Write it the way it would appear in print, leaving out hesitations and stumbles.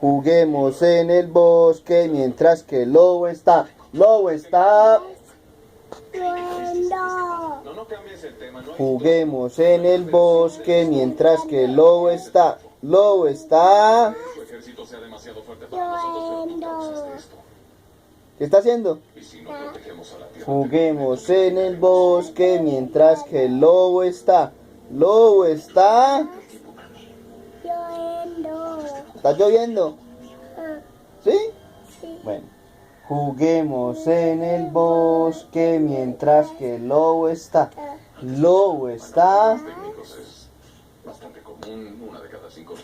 Juguemos en el bosque mientras que el lobo está. Lobo está. Juguemos en el bosque mientras que el lobo está. Lobo está. ¿Qué está haciendo? Juguemos en el bosque mientras que el lobo está. Lobo está. ¿Está lloviendo? ¿Sí? Bueno. Juguemos en el bosque mientras que el lobo está. Lobo está. Bastante común, una de cada 5.